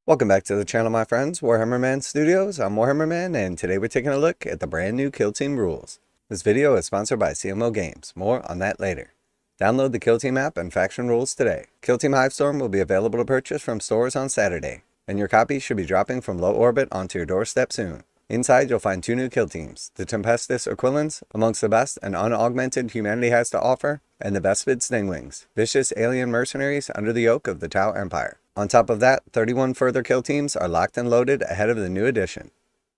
Welcome back to the channel, my friends. Warhammer Man Studios. I'm Warhammer Man, and today we're taking a look at the brand new Kill Team rules. This video is sponsored by CMO Games. More on that later. Download the Kill Team app and faction rules today. Kill Team Hivestorm will be available to purchase from stores on Saturday, and your copy should be dropping from low orbit onto your doorstep soon. Inside, you'll find two new kill teams, the Tempestus Aquilans, amongst the best and unaugmented humanity has to offer, and the Vespid Stingwings, vicious alien mercenaries under the yoke of the Tau Empire. On top of that, 31 further kill teams are locked and loaded ahead of the new edition.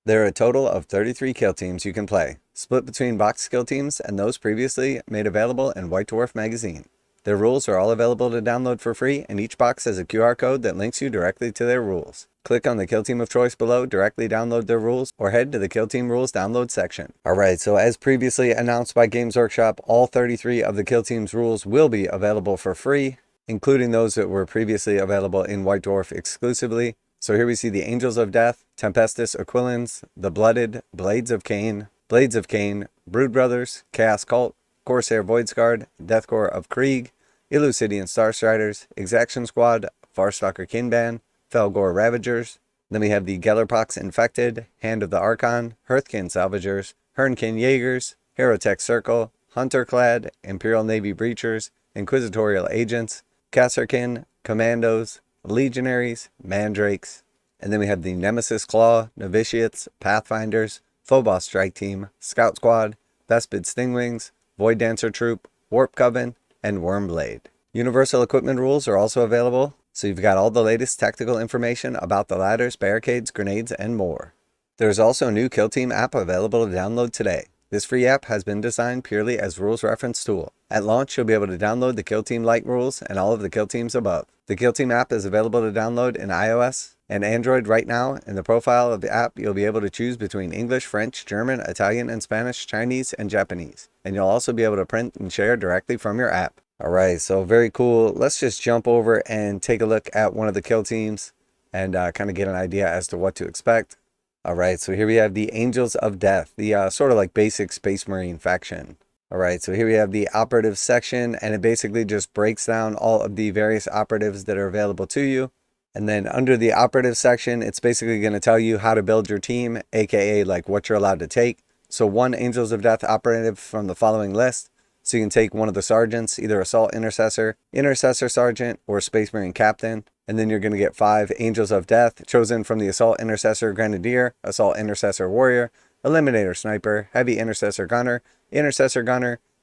There are a total of 33 kill teams you can play, split between box kill teams and those previously made available in White Dwarf magazine. Their rules are all available to download for free, and each box has a QR code that links you directly to their rules. Click on the kill team of choice below, directly download their rules, or head to the kill team rules download section. Alright, so as previously announced by Games Workshop, all 33 of the kill team's rules will be available for free, including those that were previously available in White Dwarf exclusively. So here we see the Angels of Death, Tempestus Aquilans, the Blooded, Blades of Cain, Brood Brothers, Chaos Cult, Corsair Voidscarred, Deathcore of Krieg, Elucidian Starstriders, Exaction Squad, Farstalker Kinban, Felgor Ravagers. Then we have the Gellerpox Infected, Hand of the Archon, Hernkyn Salvagers, Hernkyn Yaegirs, Herotech Circle, Hunter-Clad, Imperial Navy Breachers, Inquisitorial Agents, Kasserkin, Commandos, Legionaries, Mandrakes. And then we have the Nemesis Claw, Novitiates, Pathfinders, Phobos Strike Team, Scout Squad, Vespid Stingwings, Void Dancer Troop, Warp Coven, and Wormblade. Universal equipment rules are also available, so you've got all the latest tactical information about the ladders, barricades, grenades, and more. There's also a new Kill Team app available to download today. This free app has been designed purely as rules reference tool. At launch, you'll be able to download the Kill Team Lite rules and all of the Kill Teams above. The Kill Team app is available to download in iOS and Android right now. In the profile of the app, you'll be able to choose between English, French, German, Italian, and Spanish, Chinese, and Japanese. And you'll also be able to print and share directly from your app. Alright, so very cool. Let's just jump over and take a look at one of the kill teams and kind of get an idea as to what to expect. Alright, so here we have the Angels of Death, the sort of like basic Space Marine faction. Alright, so here we have the operatives section, and it basically just breaks down all of the various operatives that are available to you. And then under the operative section, it's basically going to tell you how to build your team, aka like what you're allowed to take. So one Angels of Death operative from the following list. So you can take one of the sergeants, either Assault Intercessor, Intercessor Sergeant, or Space Marine Captain. And then you're going to get 5 Angels of Death, chosen from the Assault Intercessor Grenadier, Assault Intercessor Warrior, Eliminator Sniper, Heavy Intercessor Gunner,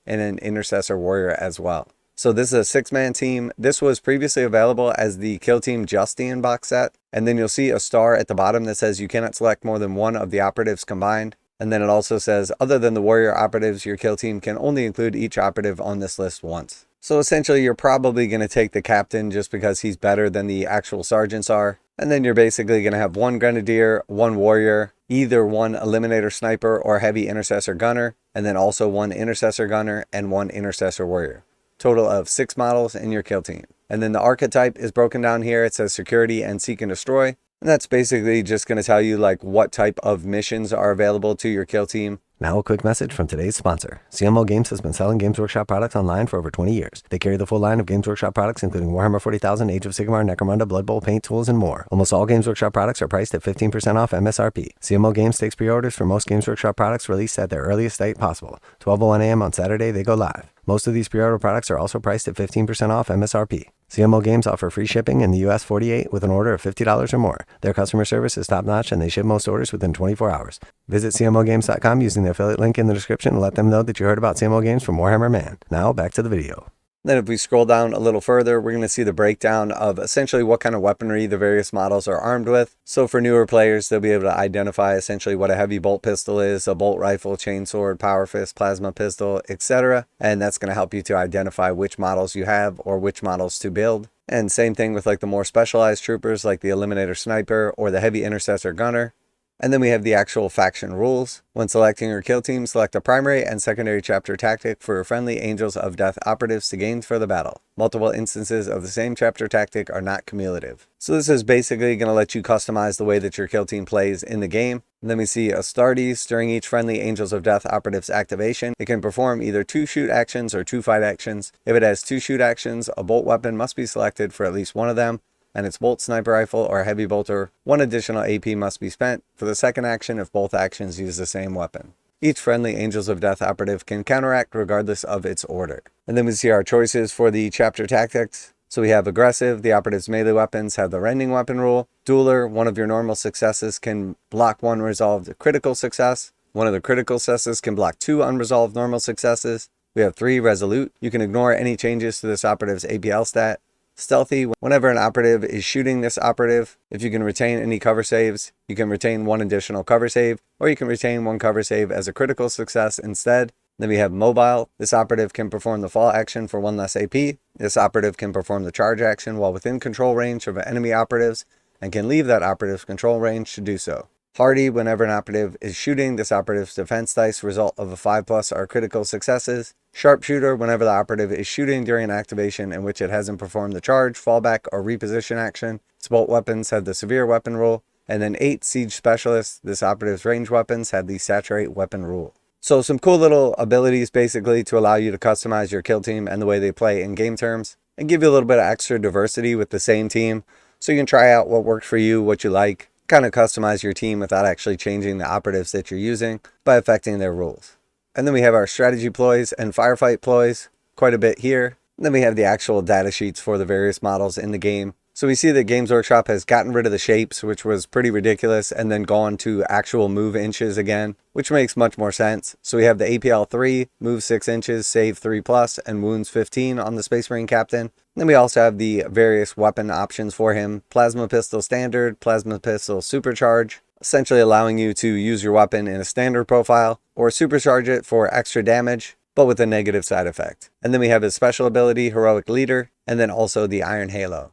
and an Intercessor Warrior as well. So this is a 6-man team. This was previously available as the Kill Team Justine box set. And then you'll see a star at the bottom that says you cannot select more than one of the operatives combined. And then it also says, other than the warrior operatives, your kill team can only include each operative on this list once. So essentially, you're probably going to take the captain just because he's better than the actual sergeants are. And then you're basically going to have 1 grenadier, 1 warrior, either 1 eliminator sniper or heavy intercessor gunner, and then also 1 intercessor gunner and 1 intercessor warrior. Total of 6 models in your kill team. And then the archetype is broken down here. It says security and seek and destroy. And that's basically just going to tell you like what type of missions are available to your kill team. Now a quick message from today's sponsor. CMO Games has been selling Games Workshop products online for over 20 years. They carry the full line of Games Workshop products, including Warhammer 40,000, Age of Sigmar, Necromunda, Blood Bowl, paint tools, and more. Almost all Games Workshop products are priced at 15% off MSRP. CMO Games takes pre-orders for most Games Workshop products released at their earliest date possible. 12:01 a.m. on Saturday, they go live. Most of these pre-order products are also priced at 15% off MSRP. CMO Games offer free shipping in the US 48 with an order of $50 or more. Their customer service is top-notch, and they ship most orders within 24 hours. Visit CMOGames.com using the affiliate link in the description and let them know that you heard about CMO Games from Warhammer Man. Now, back to the video. Then if we scroll down a little further, we're going to see the breakdown of essentially what kind of weaponry the various models are armed with. So for newer players, they'll be able to identify essentially what a heavy bolt pistol is, a bolt rifle, chainsword, power fist, plasma pistol, etc. And that's going to help you to identify which models you have or which models to build. And same thing with like the more specialized troopers like the Eliminator Sniper or the Heavy Intercessor Gunner. And then we have the actual faction rules. When selecting your kill team, select a primary and secondary chapter tactic for your friendly Angels of Death operatives to gain for the battle. Multiple instances of the same chapter tactic are not cumulative. So this is basically going to let you customize the way that your kill team plays in the game. And then we see Astartes. During each friendly Angels of Death operative's activation, it can perform either 2 shoot actions or 2 fight actions. If it has 2 shoot actions, a bolt weapon must be selected for at least one of them. and its bolt sniper rifle or heavy bolter, 1 additional AP must be spent for the second action if both actions use the same weapon. Each friendly Angels of Death operative can counteract regardless of its order. And then we see our choices for the chapter tactics. So we have aggressive, the operative's melee weapons have the rending weapon rule. Dueler, one of your normal successes can block 1 resolved critical success. One of the critical successes can block 2 unresolved normal successes. We have 3 resolute. You can ignore any changes to this operative's APL stat. Stealthy, whenever an operative is shooting this operative, if you can retain any cover saves, you can retain 1 additional cover save, or you can retain 1 cover save as a critical success instead. Then we have mobile. This operative can perform the fall action for 1 less AP. This operative can perform the charge action while within control range of enemy operatives and can leave that operative's control range to do so. Hardy, whenever an operative is shooting, this operative's defense dice result of a 5+ are critical successes. Sharpshooter, whenever the operative is shooting during an activation in which it hasn't performed the charge, fallback, or reposition action. Its bolt weapons have the severe weapon rule. And then 8 Siege Specialist, this operative's range weapons have the saturate weapon rule. So some cool little abilities basically to allow you to customize your kill team and the way they play in game terms, and give you a little bit of extra diversity with the same team, so you can try out what works for you, what you like, kind of customize your team without actually changing the operatives that you're using by affecting their rules. And then we have our strategy ploys and firefight ploys, quite a bit here. And then we have the actual data sheets for the various models in the game. So we see that Games Workshop has gotten rid of the shapes, which was pretty ridiculous, and then gone to actual move inches again, which makes much more sense. So we have the APL 3, move 6 inches, save 3+, and wounds 15 on the Space Marine Captain. And then we also have the various weapon options for him. Plasma Pistol Standard, Plasma Pistol Supercharge, essentially allowing you to use your weapon in a standard profile, or supercharge it for extra damage, but with a negative side effect. And then we have his special ability, Heroic Leader, and then also the Iron Halo.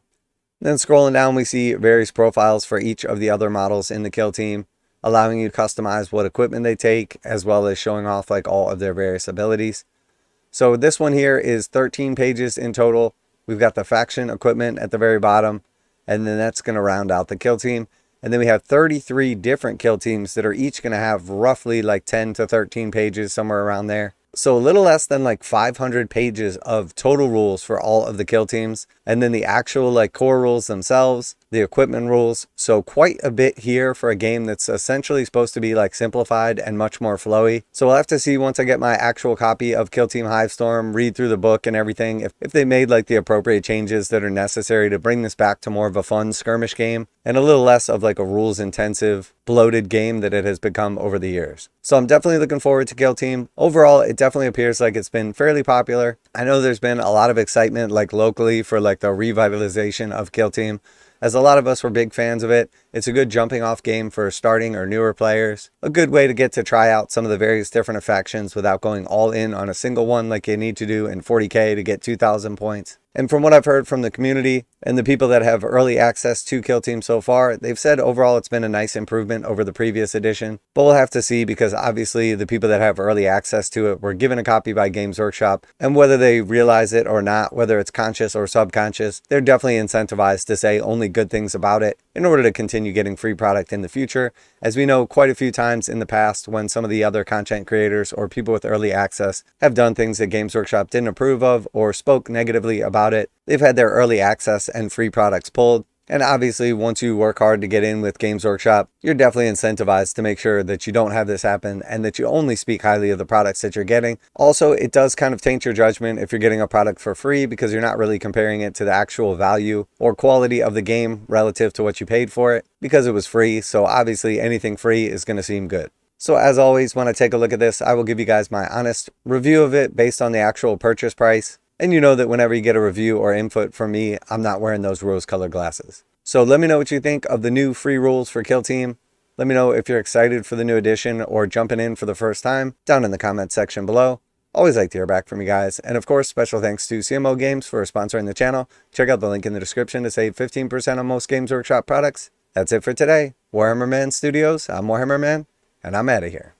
Then scrolling down, we see various profiles for each of the other models in the kill team, allowing you to customize what equipment they take, as well as showing off like all of their various abilities. So this one here is 13 pages in total. We've got the faction equipment at the very bottom, and then that's going to round out the kill team. And then we have 33 different kill teams that are each going to have roughly like 10 to 13 pages, somewhere around there. So a little less than like 500 pages of total rules for all of the kill teams. And then the actual like core rules themselves, the equipment rules. So quite a bit here for a game that's essentially supposed to be like simplified and much more flowy. So we'll have to see once I get my actual copy of Kill Team Hivestorm, read through the book and everything, if they made like the appropriate changes that are necessary to bring this back to more of a fun skirmish game and a little less of like a rules intensive, bloated game that it has become over the years. So I'm definitely looking forward to Kill Team. Overall, it definitely appears like it's been fairly popular. I know there's been a lot of excitement like locally for like the revitalization of Kill Team, as a lot of us were big fans of it. It's a good jumping off game for starting or newer players. A good way to get to try out some of the various different factions without going all in on a single one like you need to do in 40k to get 2,000 points. And from what I've heard from the community and the people that have early access to Kill Team so far, they've said overall it's been a nice improvement over the previous edition. But we'll have to see, because obviously the people that have early access to it were given a copy by Games Workshop, and whether they realize it or not, whether it's conscious or subconscious, they're definitely incentivized to say only good things about it in order to continue getting free product in the future. As we know, quite a few times in the past when some of the other content creators or people with early access have done things that Games Workshop didn't approve of or spoke negatively about it, they've had their early access and free products pulled. And obviously, once you work hard to get in with Games Workshop, you're definitely incentivized to make sure that you don't have this happen and that you only speak highly of the products that you're getting. Also, it does kind of taint your judgment if you're getting a product for free, because you're not really comparing it to the actual value or quality of the game relative to what you paid for it, because it was free. So obviously, anything free is going to seem good. So as always, when I take a look at this, I will give you guys my honest review of it based on the actual purchase price. And you know that whenever you get a review or input from me, I'm not wearing those rose-colored glasses. So let me know what you think of the new free rules for Kill Team. Let me know if you're excited for the new edition or jumping in for the first time down in the comment section below. Always like to hear back from you guys. And of course, special thanks to CMO Games for sponsoring the channel. Check out the link in the description to save 15% on most Games Workshop products. That's it for today. Warhammer Man Studios, I'm Warhammer Man, and I'm out of here.